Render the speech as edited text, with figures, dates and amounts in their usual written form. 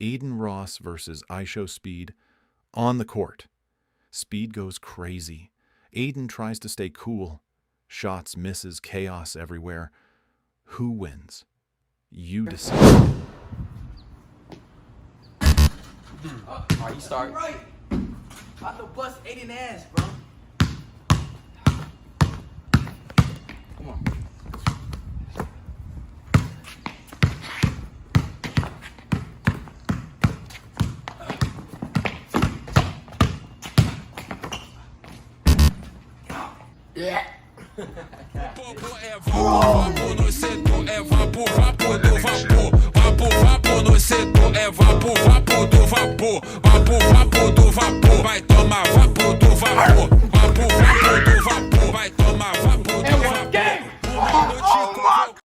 Adin Ross versus IShowSpeed on the court. Speed goes crazy. Adin tries to stay cool. Shots, misses, chaos everywhere. Who wins? You decide. Alright, you start. Right. About to bust Adin ass, bro. Come on. Yeah. Vapor no setor, é vapor, vapor do vapor. Vapor no setor, é vapor, vapor do vapor. Vapor do vapor.